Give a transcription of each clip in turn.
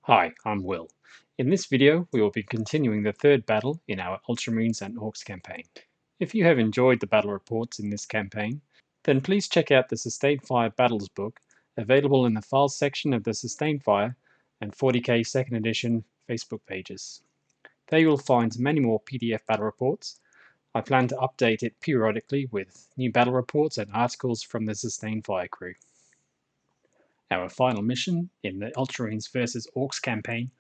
Hi, I'm Will. In this video, we will be continuing the third battle in our Ultramarines and Orks campaign. If you have enjoyed the battle reports in this campaign, then please check out the Sustained Fire Battles book, available in the Files section of the Sustained Fire and 40k 2nd edition Facebook pages. There you will find many more PDF battle reports. I plan to update it periodically with new battle reports and articles from the Sustained Fire crew. Our final mission in the Ultramarines vs Orks campaign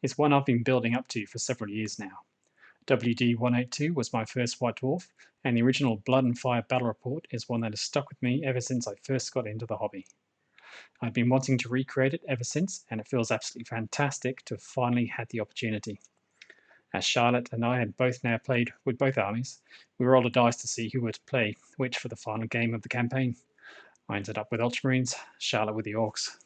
is one I've been building up to for several years now. WD-182 was my first White Dwarf, and the original Blood and Fire battle report is one that has stuck with me ever since I first got into the hobby. I've been wanting to recreate it ever since, and it feels absolutely fantastic to have finally had the opportunity. As Charlotte and I had both now played with both armies, we rolled a dice to see who would play which for the final game of the campaign. I ended up with Ultramarines, Charlotte with the Orks.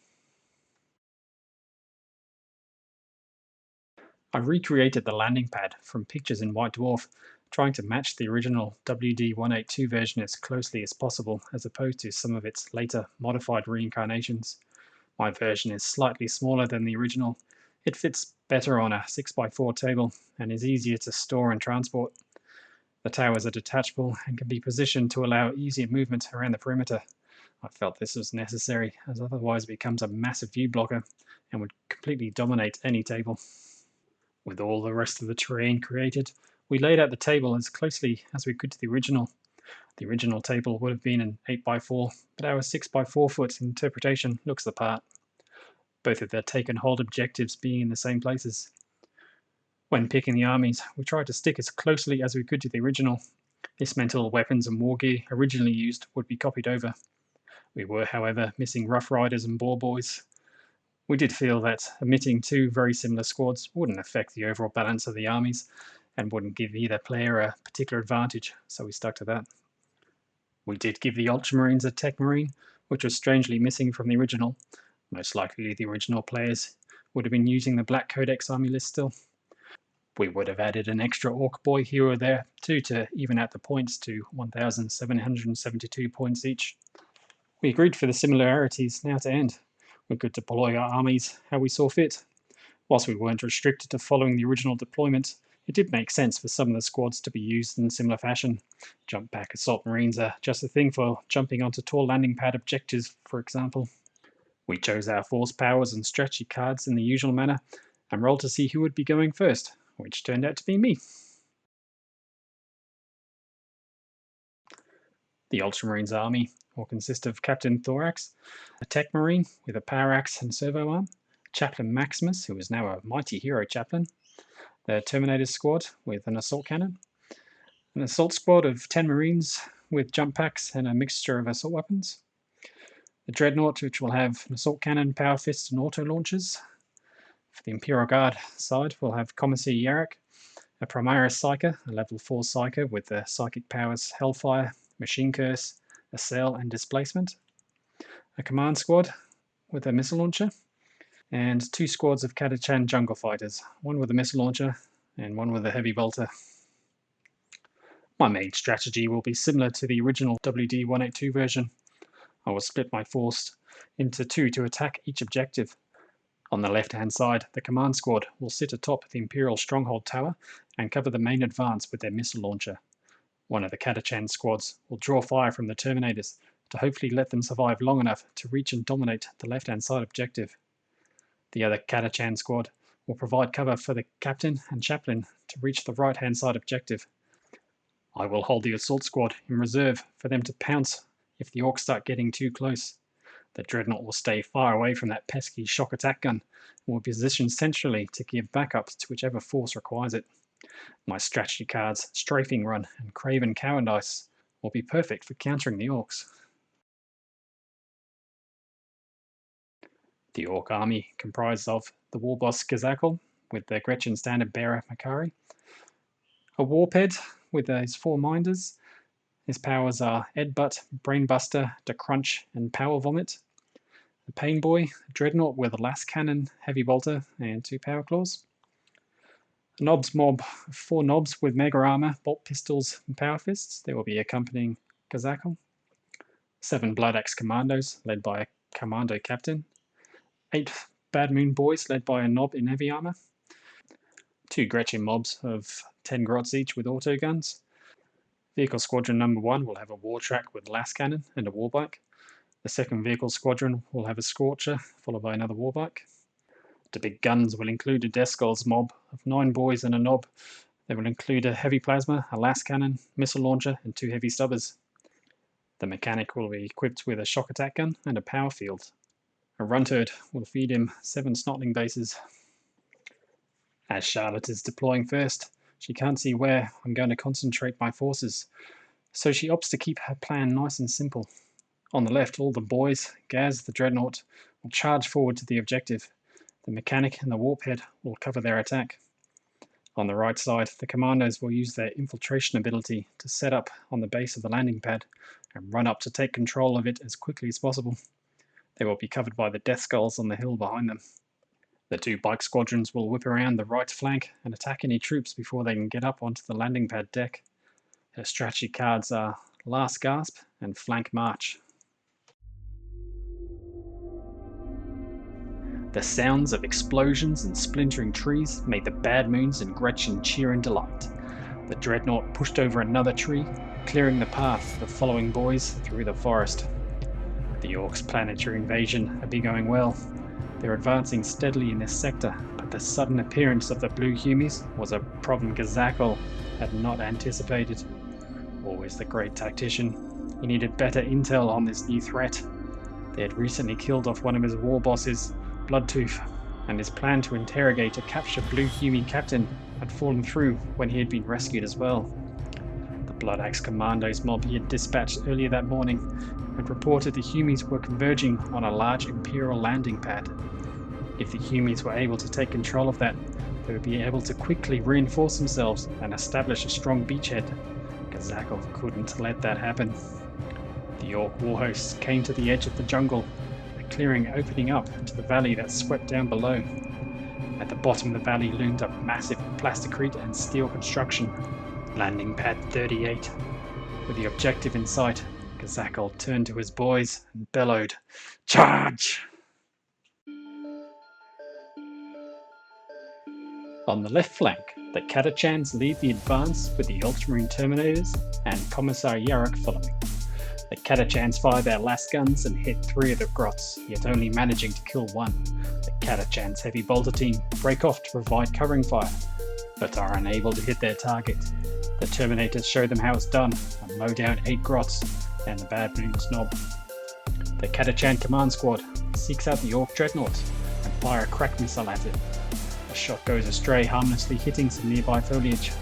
I recreated the landing pad from pictures in White Dwarf, trying to match the original WD-182 version as closely as possible, as opposed to some of its later modified reincarnations. My version is slightly smaller than the original. It fits better on a 6x4 table and is easier to store and transport. The towers are detachable and can be positioned to allow easier movement around the perimeter. I felt this was necessary, as otherwise it becomes a massive view blocker and would completely dominate any table. With all the rest of the terrain created, we laid out the table as closely as we could to the original. The original table would have been an 8x4, but our 6x4 foot interpretation looks the part, both of the take and hold objectives being in the same places. When picking the armies, we tried to stick as closely as we could to the original. This meant all weapons and war gear originally used would be copied over. We were, however, missing Rough Riders and Boar Boys. We did feel that omitting two very similar squads wouldn't affect the overall balance of the armies and wouldn't give either player a particular advantage, so we stuck to that. We did give the Ultramarines a Tech Marine, which was strangely missing from the original. Most likely the original players would have been using the Black Codex army list still. We would have added an extra Ork Boy hero there too to even out the points to 1,772 points each. We agreed for the similarities now to end. We could deploy our armies how we saw fit. Whilst we weren't restricted to following the original deployment, it did make sense for some of the squads to be used in similar fashion. Jump back assault marines are just a thing for jumping onto tall landing pad objectives, for example. We chose our force powers and strategy cards in the usual manner and rolled to see who would be going first, which turned out to be me. The Ultramarines army will consist of Captain Thorax, a Tech Marine with a power axe and servo arm, Chaplain Maximus, who is now a mighty hero chaplain, the Terminator squad with an assault cannon, an assault squad of 10 Marines with jump packs and a mixture of assault weapons, the Dreadnought, which will have an assault cannon, power fists, and auto launchers. For the Imperial Guard side, we'll have Commissar Yarrick, a Primaris Psyker, a level 4 Psyker with the psychic powers Hellfire, Machine Curse, Assail, and Displacement, a command squad with a missile launcher, and two squads of Catachan jungle fighters, one with a missile launcher and one with a heavy bolter. My main strategy will be similar to the original WD-182 version. I will split my force into two to attack each objective. On the left-hand side, the command squad will sit atop the Imperial Stronghold Tower and cover the main advance with their missile launcher. One of the Catachan squads will draw fire from the Terminators to hopefully let them survive long enough to reach and dominate the left-hand side objective. The other Catachan squad will provide cover for the Captain and Chaplain to reach the right-hand side objective. I will hold the assault squad in reserve for them to pounce if the Orks start getting too close. The Dreadnought will stay far away from that pesky shock attack gun and will be positioned centrally to give backups to whichever force requires it. My strategy cards, Strafing Run and Craven Cowardice will be perfect for countering the Orks. The Ork army comprised of the war boss Gazakal with the Gretchen standard bearer Makari, a Warped with his 4 Minders. His powers are Edbutt, Brainbuster, Decrunch, and Power Vomit. A Pain Boy, a Dreadnought with a Las Cannon, Heavy Bolter, and 2 Power Claws. A Knobs mob of 4 Knobs with Mega Armor, Bolt Pistols, and Power Fists. They will be accompanying Gazakal. 7 Blood Axe Commandos, led by a Commando Captain. 8 Bad Moon Boys led by a Nob in heavy armor, 2 Gretchen mobs of 10 grots each with autoguns. Vehicle Squadron number 1 will have a war track with las cannon and a warbike. The second vehicle squadron will have a Scorcher, followed by another warbike. The big guns will include a Death Skulls mob of 9 boys and a Nob. They will include a heavy plasma, a las cannon, missile launcher, and 2 heavy stubbers. The mechanic will be equipped with a shock attack gun and a power field. A Runterd will feed him 7 snotling bases. As Charlotte is deploying first, she can't see where I'm going to concentrate my forces, so she opts to keep her plan nice and simple. On the left, all the boys, Gaz the Dreadnought, will charge forward to the objective. The mechanic and the warphead will cover their attack. On the right side, the commandos will use their infiltration ability to set up on the base of the landing pad and run up to take control of it as quickly as possible. They will be covered by the Death Skulls on the hill behind them. The 2 bike squadrons will whip around the right flank and attack any troops before they can get up onto the landing pad deck. Her strategy cards are Last Gasp and Flank March. The sounds of explosions and splintering trees made the Bad Moons and Gretchen cheer in delight. The Dreadnought pushed over another tree, clearing the path for the following boys through the forest. The Orks' planetary invasion had been going well. They're advancing steadily in this sector, but the sudden appearance of the blue humies was a problem Gazakal had not anticipated. Always the great tactician, he needed better intel on this new threat. They had recently killed off one of his war bosses, Bloodtooth, and his plan to interrogate a captured blue Hume captain had fallen through when he had been rescued as well. The Blood Axe Commandos mob he had dispatched earlier that morning had reported the Humies were converging on a large Imperial landing pad. If the Humies were able to take control of that, they would be able to quickly reinforce themselves and establish a strong beachhead. Gazakal couldn't let that happen. The Ork war hosts came to the edge of the jungle, a clearing opening up into the valley that swept down below. At the bottom of the valley loomed a massive plasticrete and steel construction, Landing Pad 38. With the objective in sight, Gazakal turned to his boys and bellowed, "Charge!" On the left flank, the Catachans lead the advance with the Ultramarine Terminators and Commissar Yarok following. The Catachans fire their last guns and hit 3 of the grots, yet only managing to kill 1. The Catachans' heavy bolter team break off to provide covering fire, but are unable to hit their target. The Terminators show them how it's done and mow down 8 grots and the Bad Moons Nob. The Catachan command squad seeks out the Ork Dreadnought and fire a crack missile at it. A shot goes astray, harmlessly hitting some nearby foliage.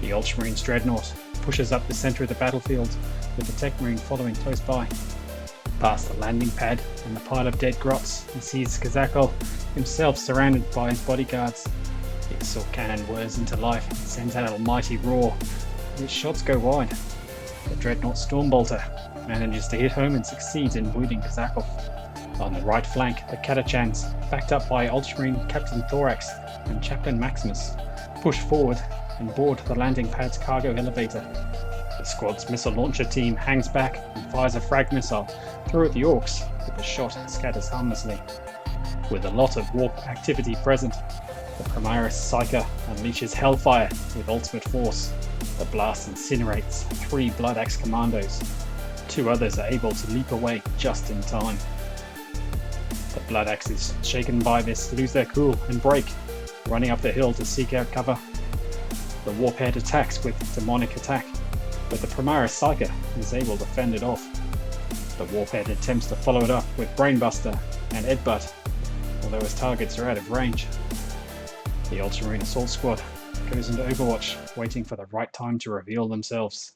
The Ultramarines Dreadnought pushes up the centre of the battlefield, with the Tech Marine following close by. Past the landing pad and the pile of dead grots, he sees Gazakal himself surrounded by his bodyguards. The assault cannon whirs into life and sends out a mighty roar, and its shots go wide. The Dreadnought Stormbolter manages to hit home and succeeds in wounding Gazakal. On the right flank, the Catachans, backed up by Ultramarine Captain Thorax and Chaplain Maximus, push forward and board the landing pad's cargo elevator. The squad's missile launcher team hangs back and fires a frag missile through at the Orks, but the shot scatters harmlessly. With a lot of warp activity present, the Primaris Psyker unleashes Hellfire with ultimate force. The blast incinerates 3 Blood Axe Commandos. 2 others are able to leap away just in time. The Blood Axes, shaken by this, lose their cool and break, running up the hill to seek out cover. The Warphead attacks with Demonic Attack, but the Primaris Psyker is able to fend it off. The Warphead attempts to follow it up with Brainbuster and Headbutt, although his targets are out of range. The Ultramarine Assault Squad goes into Overwatch, waiting for the right time to reveal themselves.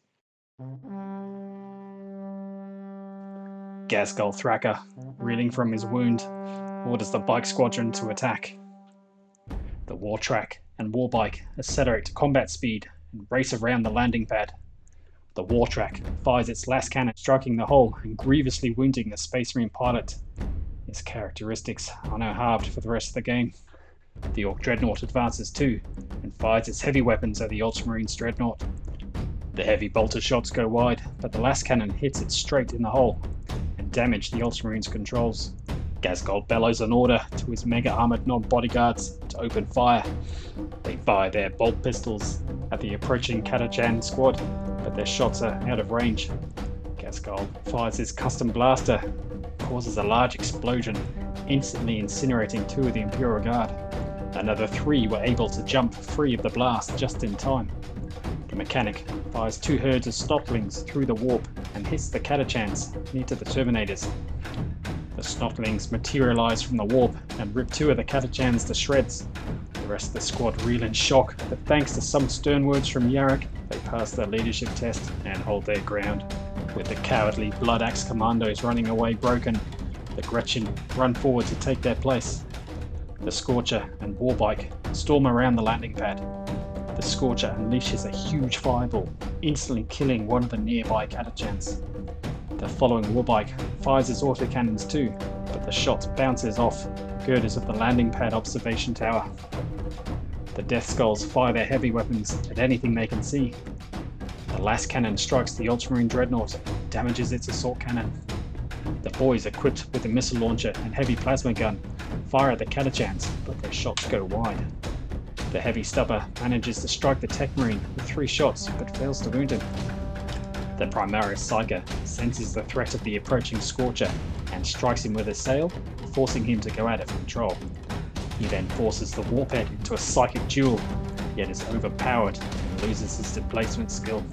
Gazgul Thraka, reeling from his wound, orders the Bike Squadron to attack. The Wartrack and Warbike accelerate to combat speed and race around the landing pad. The Wartrack fires its last cannon, striking the hull and grievously wounding the Space Marine pilot. His characteristics are now halved for the rest of the game. The Ork Dreadnought advances too, and fires its heavy weapons at the Ultramarines Dreadnought. The heavy bolter shots go wide, but the last cannon hits it straight in the hull, and damage the Ultramarines' controls. Ghazghkull bellows an order to his mega armored non-bodyguards to open fire. They fire their bolt pistols at the approaching Catachan squad, but their shots are out of range. Ghazghkull fires his custom blaster, causes a large explosion, instantly incinerating 2 of the Imperial Guard. Another 3 were able to jump free of the blast just in time. The mechanic fires 2 herds of snotlings through the warp and hits the Catachans near to the Terminators. The snotlings materialize from the warp and rip 2 of the Catachans to shreds. The rest of the squad reel in shock, but thanks to some stern words from Yarrick, they pass their leadership test and hold their ground. With the cowardly Blood Axe commandos running away broken, the Gretchen run forward to take their place. The Scorcher and Warbike storm around the landing pad. The Scorcher unleashes a huge fireball, instantly killing one of the nearby Catachans. The following Warbike fires his autocannons too, but the shot bounces off girders of the landing pad observation tower. The Death Skulls fire their heavy weapons at anything they can see. The last cannon strikes the Ultramarine Dreadnought, damages its assault cannon. The boys, equipped with a missile launcher and heavy plasma gun, fire at the Catachans, but their shots go wide. The heavy stubber manages to strike the Tech Marine with 3 shots, but fails to wound him. The Primaris Psyker senses the threat of the approaching Scorcher and strikes him with a sail, forcing him to go out of control. He then forces the Warphead into a psychic duel, yet is overpowered and loses his displacement skill.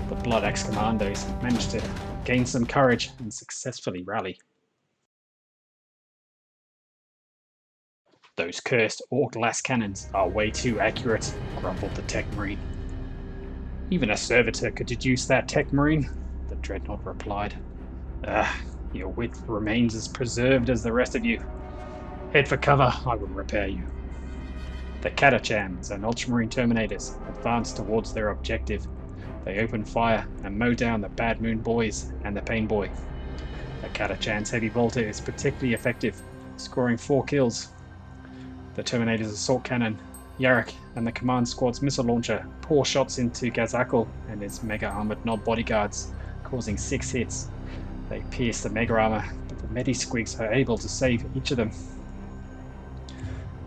The Blood Axe commandos manage to gain some courage and successfully rally. "Those cursed Ork las cannons are way too accurate," grumbled the Tech Marine. "Even a servitor could deduce that, Tech Marine," the Dreadnought replied. Your wit remains as preserved as the rest of you. Head for cover, I will repair you." The Catachans and Ultramarine Terminators advance towards their objective. They open fire and mow down the Bad Moon Boys and the Pain Boy. The Catachan's heavy bolter is particularly effective, scoring 4 kills. The Terminator's assault cannon, Yarrick, and the command squad's missile launcher pour shots into Ghazghkull and his mega armored Nod bodyguards, causing 6 hits. They pierce the mega armor, but the Medi-Squigs are able to save each of them.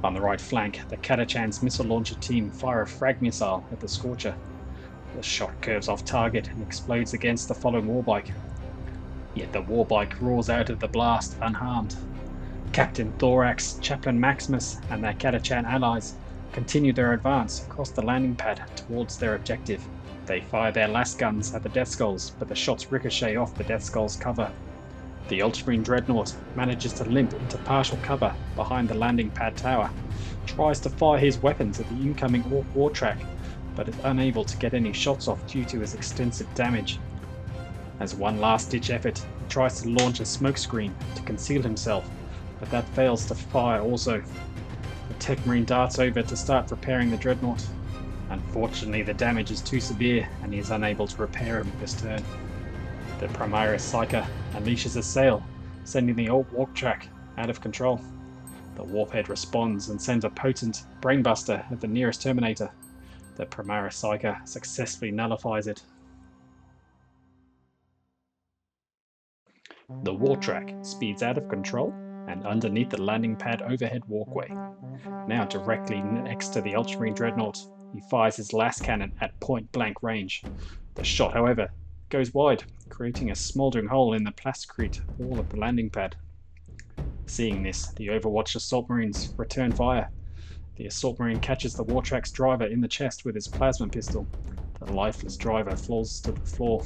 On the right flank, the Catachan's missile launcher team fire a frag missile at the Scorcher. The shot curves off target and explodes against the following Warbike. Yet the Warbike roars out of the blast unharmed. Captain Thorax, Chaplain Maximus, and their Catachan allies continue their advance across the landing pad towards their objective. They fire their last guns at the Death Skulls, but the shots ricochet off the Death Skulls' cover. The Ultramarine Dreadnought manages to limp into partial cover behind the landing pad tower, tries to fire his weapons at the incoming Ork war track, but is unable to get any shots off due to his extensive damage. As one last-ditch effort, he tries to launch a smokescreen to conceal himself, but that fails to fire also. The Tech Marine darts over to start repairing the Dreadnought. Unfortunately, the damage is too severe and he is unable to repair him this turn. The Primaris Psyker unleashes a sail, sending the Ork walk track out of control. The Warphead responds and sends a potent brainbuster at the nearest Terminator. The Primaris Psyker successfully nullifies it. The walk track speeds out of control and underneath the landing pad overhead walkway. Now directly next to the Ultramarine Dreadnought, he fires his last cannon at point-blank range. The shot, however, goes wide, creating a smouldering hole in the plasticrete wall of the landing pad. Seeing this, the Overwatch Assault Marines return fire. The Assault Marine catches the Wartrack's driver in the chest with his plasma pistol. The lifeless driver falls to the floor.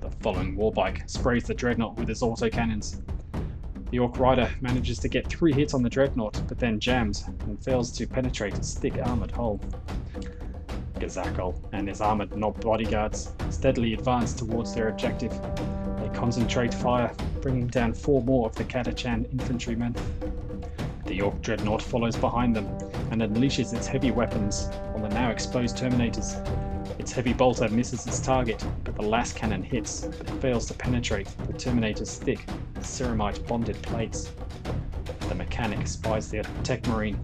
The following Warbike sprays the Dreadnought with his autocannons. The Ork Rider manages to get 3 hits on the Dreadnought, but then jams and fails to penetrate its thick armoured hull. Ghazghkull and his armoured Nob bodyguards steadily advance towards their objective. They concentrate fire, bringing down 4 more of the Catachan infantrymen. The Ork Dreadnought follows behind them and unleashes its heavy weapons on the now exposed Terminators. Its heavy bolter misses its target, but the last cannon hits but fails to penetrate the Terminator's thick, ceramite-bonded plates. The mechanic spies the Tech Marine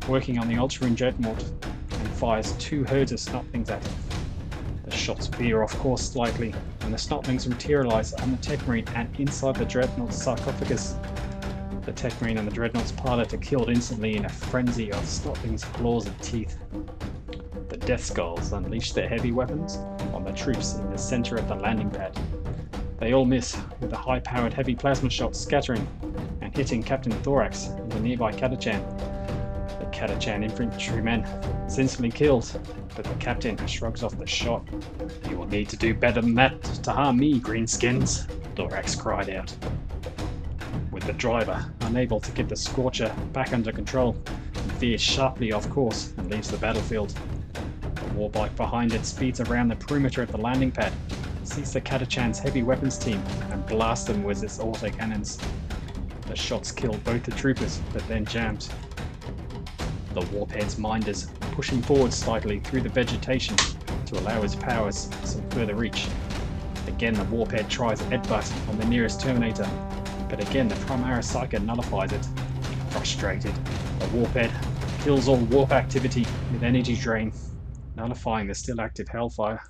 working on the Ultramarine Dreadnought and fires 2 herds of snotlings at him. The shots veer off course slightly, and the Snotlings materialize on the Tech Marine and inside the Dreadnought's sarcophagus. The Tech Marine and the Dreadnought's pilot are killed instantly in a frenzy of Snotlings' claws and teeth. The Death Skulls unleash their heavy weapons on the troops in the center of the landing pad. They all miss, with a high-powered heavy plasma shot scattering and hitting Captain Thorax and the nearby Catachan. The Catachan infantryman is instantly killed, but the captain shrugs off the shot. "You will need to do better than that to harm me, greenskins," Thorax cried out. With the driver unable to get the Scorcher back under control, he veers sharply off course and leaves the battlefield. The warbike behind it speeds around the perimeter of the landing pad, sees the Catachan's heavy weapons team, and blasts them with its autocannons. The shots kill both the troopers, but then jammed. The warphead's minders pushing forward slightly through the vegetation to allow his powers some further reach. Again, the warphead tries headbutt on the nearest Terminator, but again the Primaris Psyker nullifies it. Frustrated, the warphead kills all warp activity with energy drain, nullifying the still active Hellfire.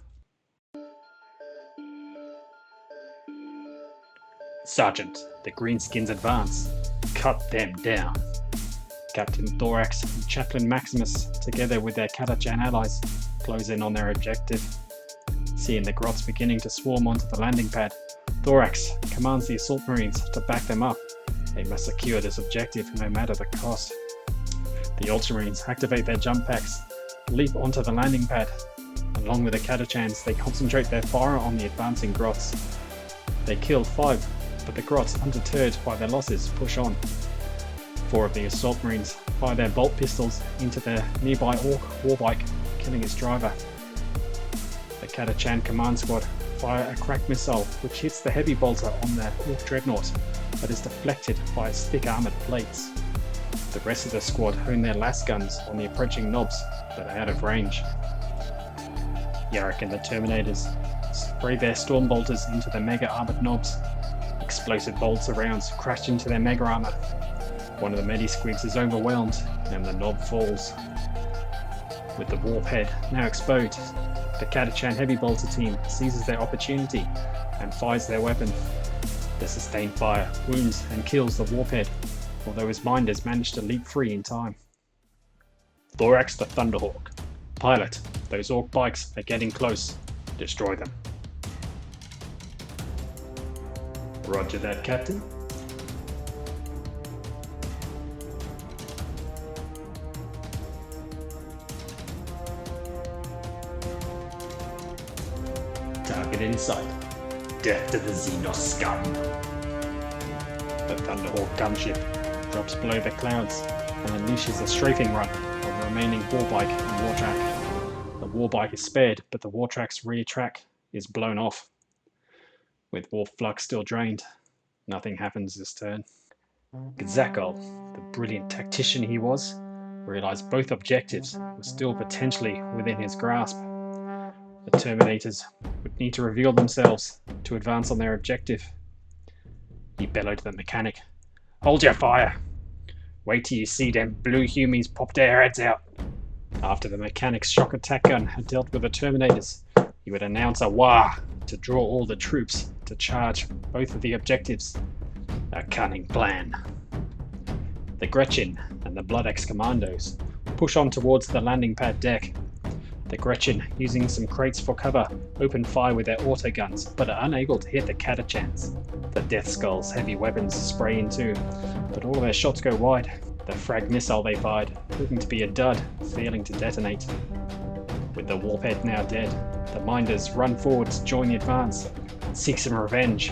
"Sergeant, the Greenskins advance. Cut them down." Captain Thorax and Chaplain Maximus, together with their Catachan allies, close in on their objective. Seeing the grots beginning to swarm onto the landing pad, Thorax commands the Assault Marines to back them up. They must secure this objective no matter the cost. The Ultramarines activate their jump packs, leap onto the landing pad. Along with the Catachans, they concentrate their fire on the advancing grots. They kill 5, but the grots, undeterred by their losses, push on. 4 of the Assault Marines fire their bolt pistols into the nearby Ork warbike, killing its driver. The Catachan command squad fire a crack missile which hits the heavy bolter on the Ork Dreadnought, but is deflected by its thick armoured plates. The rest of the squad hone their las guns on the approaching knobs, but are out of range. Yarrick and the Terminators spray their storm bolters into the mega armoured knobs. Explosive bolts of rounds crash into their mega armour. One of the Medi-Squigs is overwhelmed, and the knob falls. With the warphead now exposed, the Catachan heavy bolter team seizes their opportunity and fires their weapon. The sustained fire wounds and kills the warphead, although his minders manage to leap free in time. Thorax the Thunderhawk. Pilot, those Ork bikes are getting close. Destroy them. Roger that, Captain. Target in sight. Death to the Xenos scum. The Thunderhawk gunship drops below the clouds and unleashes a strafing run on the remaining warbike and wartrack. The warbike is spared, but the wartrack's rear track is blown off. With warp flux still drained, nothing happens this turn. Gazakol, the brilliant tactician he was, realized both objectives were still potentially within his grasp. The Terminators would need to reveal themselves to advance on their objective. He bellowed to the mechanic, "Hold your fire! Wait till you see them blue humies pop their heads out." After the mechanic's shock attack gun had dealt with the Terminators, he would announce a wah to draw all the troops to charge both of the objectives. A cunning plan. The Gretchen and the Blood X commandos push on towards the landing pad deck. The Gretchen, using some crates for cover, open fire with their autoguns, but are unable to hit the Catachans. The Death Skull's heavy weapons spray in too, but all their shots go wide. The frag missile they fired, proving to be a dud, failing to detonate. With the warphead now dead, the Minders run forward to join the advance and seek some revenge.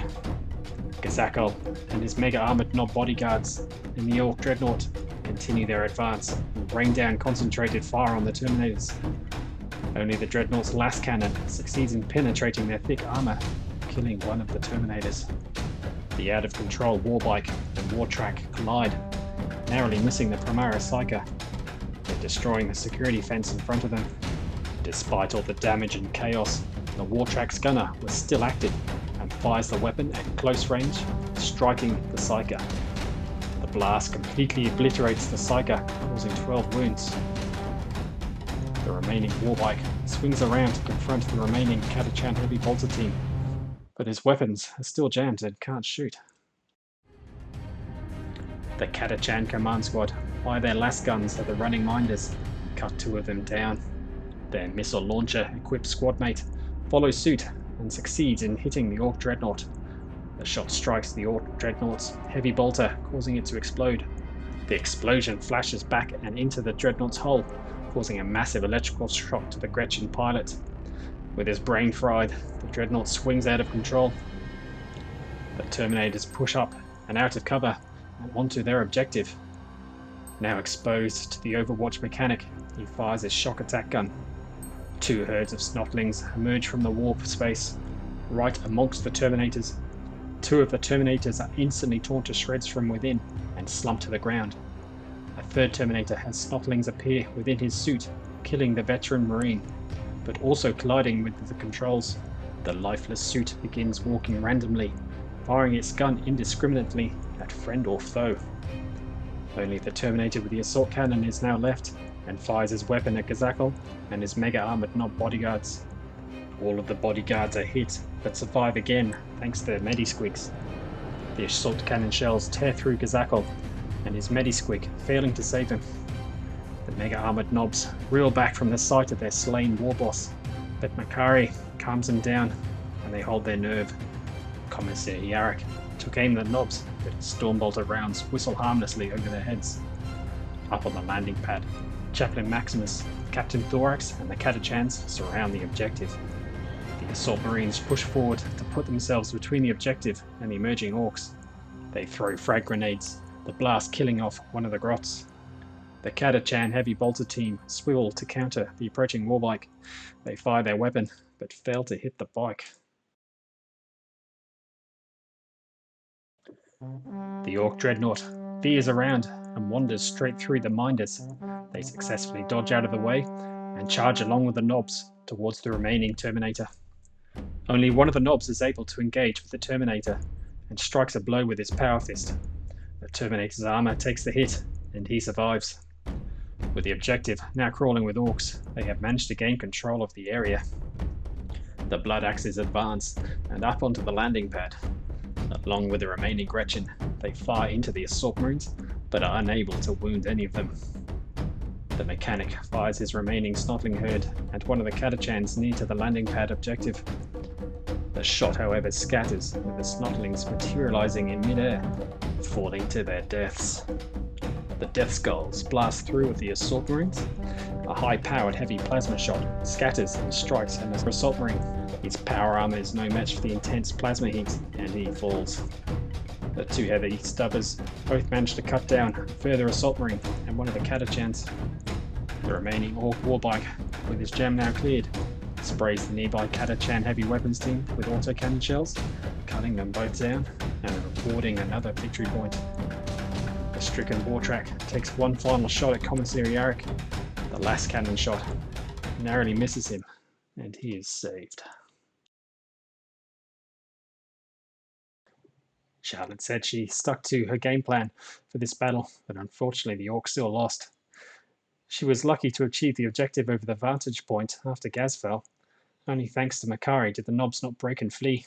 Gazakol and his mega armoured knob bodyguards in the Ork Dreadnought continue their advance and rain down concentrated fire on the Terminators. Only the Dreadnought's last cannon succeeds in penetrating their thick armour, killing one of the Terminators. The out-of-control warbike and wartrack collide, narrowly missing the Primaris Psyker. They're destroying the security fence in front of them. Despite all the damage and chaos, the wartrack's gunner was still active and fires the weapon at close range, striking the Psyker. The blast completely obliterates the Psyker, causing 12 wounds. The remaining warbike swings around to confront the remaining Catachan heavy bolter team. but his weapons are still jammed and can't shoot. The Catachan command squad fire their last guns at the running minders, cut 2 of them down. Their missile launcher equipped squad mate follows suit and succeeds in hitting the Ork dreadnought. The shot strikes the Ork dreadnought's heavy bolter, causing it to explode. The explosion flashes back and into the dreadnought's hull, causing a massive electrical shock to the Gretchen pilot. With his brain fried, the dreadnought swings out of control. The Terminators push up and out of cover and onto their objective. Now exposed to the Overwatch mechanic, he fires his shock attack gun. 2 herds of snotlings emerge from the warp space, right amongst the Terminators. 2 of the Terminators are instantly torn to shreds from within and slump to the ground. A 3rd Terminator has snotlings appear within his suit, killing the veteran Marine, but also colliding with the controls. The lifeless suit begins walking randomly, firing its gun indiscriminately at friend or foe. Only the Terminator with the assault cannon is now left, and fires his weapon at Gazakal and his mega armored knob bodyguards. All of the bodyguards are hit, but survive again thanks to their Medisquigs. The assault cannon shells tear through Gazakal and his Medisquig, failing to save him. The mega armored knobs reel back from the sight of their slain warboss, but Makari calms them down and they hold their nerve. Commissar Yarrick took aim at the knobs, but his Stormbolter rounds whistle harmlessly over their heads. Up on the landing pad, Chaplain Maximus, Captain Thorax, and the Catachans surround the objective. The Assault Marines push forward to put themselves between the objective and the emerging Orks. They throw frag grenades, the blast killing off one of the grots. The Catachan heavy bolter team swivel to counter the approaching warbike. They fire their weapon, but fail to hit the bike. The Ork dreadnought veers around and wanders straight through the minders. They successfully dodge out of the way and charge along with the knobs towards the remaining Terminator. Only one of the knobs is able to engage with the Terminator and strikes a blow with his power fist. The Terminator's armor takes the hit and he survives. With the objective now crawling with Orks, they have managed to gain control of the area. The Blood Axes advance and up onto the landing pad. Along with the remaining Gretchen, they fire into the Assault Marines, but are unable to wound any of them. The mechanic fires his remaining snotling herd at one of the Catachans near to the landing pad objective. The shot, however, scatters, with the snotlings materializing in midair, falling to their deaths. The Death Skulls blast through with the Assault Marines. A high-powered heavy plasma shot scatters and strikes an Assault Marine. His power armor is no match for the intense plasma heat, and he falls. The 2 heavy stubbers both manage to cut down a further Assault Marine and one of the Catachans. The remaining Ork warbike, with his jam now cleared, sprays the nearby Catachan heavy weapons team with autocannon shells, cutting them both down and recording another victory point. The stricken Wartrack takes one final shot at Commissary Yarrick. The last cannon shot narrowly misses him, and he is saved. Charlotte said she stuck to her game plan for this battle, but unfortunately the Orks still lost. She was lucky to achieve the objective over the vantage point after Gaz fell. Only thanks to Makari did the knobs not break and flee.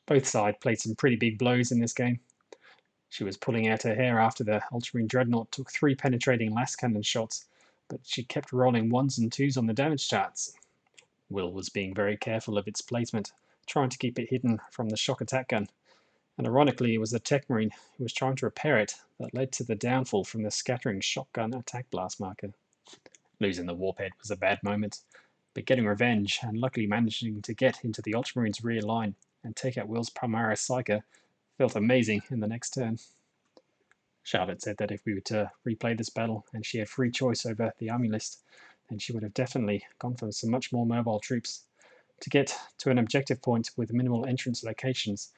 Both sides played some pretty big blows in this game. She was pulling out her hair after the Ultramarine Dreadnought took 3 penetrating last cannon shots, but she kept rolling 1s and 2s on the damage charts. Will was being very careful of its placement, trying to keep it hidden from the shock attack gun. And ironically, it was the Tech Marine who was trying to repair it that led to the downfall from the scattering shotgun attack blast marker. Losing the warphead was a bad moment, but getting revenge and luckily managing to get into the Ultramarines' rear line and take out Will's Primaris Psyker felt amazing in the next turn. Charlotte said that if we were to replay this battle and she had free choice over the army list, then she would have definitely gone for some much more mobile troops. To get to an objective point with minimal entrance locations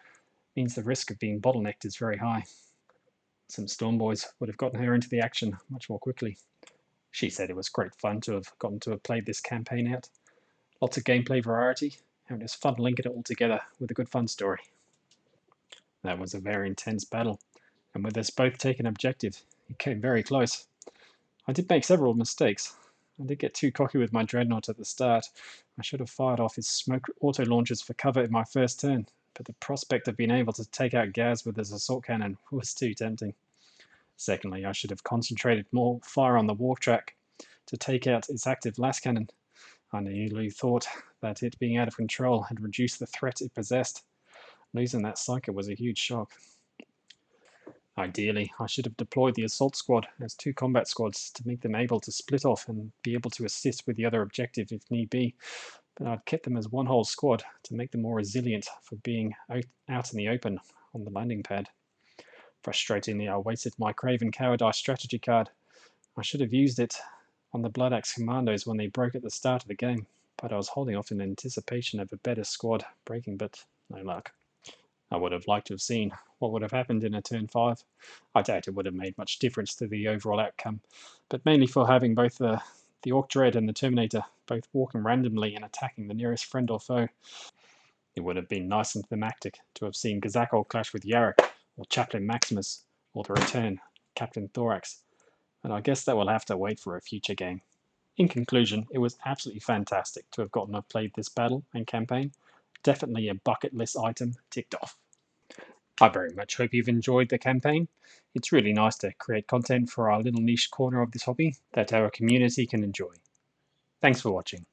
means the risk of being bottlenecked is very high. Some Storm Boys would have gotten her into the action much more quickly. She said it was great fun to have gotten to have played this campaign out. Lots of gameplay variety, and it was fun linking it all together with a good fun story. That was a very intense battle, and with us both taking objective, it came very close. I did make several mistakes. I did get too cocky with my dreadnought at the start. I should have fired off his smoke auto launchers for cover in my first turn, but the prospect of being able to take out Gaz with his assault cannon was too tempting. Secondly, I should have concentrated more fire on the war track to take out its active las cannon. I naively thought that it being out of control had reduced the threat it possessed. Losing that psyker was a huge shock. Ideally, I should have deployed the assault squad as 2 combat squads to make them able to split off and be able to assist with the other objective if need be, but I'd kept them as one whole squad to make them more resilient for being out in the open on the landing pad. Frustratingly, I wasted my Craven Cowardice strategy card. I should have used it on the Blood Axe Commandos when they broke at the start of the game, but I was holding off in anticipation of a better squad breaking, but no luck. I would have liked to have seen what would have happened in a turn 5. I doubt it would have made much difference to the overall outcome, but mainly for having both the Orc Dread and the Terminator both walking randomly and attacking the nearest friend or foe. It would have been nice and thematic to have seen Gazakol clash with Yarrick, or Chaplain Maximus, or the return of Captain Thorax, and I guess that will have to wait for a future game. In conclusion, it was absolutely fantastic to have gotten to play this battle and campaign. Definitely a bucket list item ticked off. I very much hope you've enjoyed the campaign. It's really nice to create content for our little niche corner of this hobby that our community can enjoy. Thanks for watching.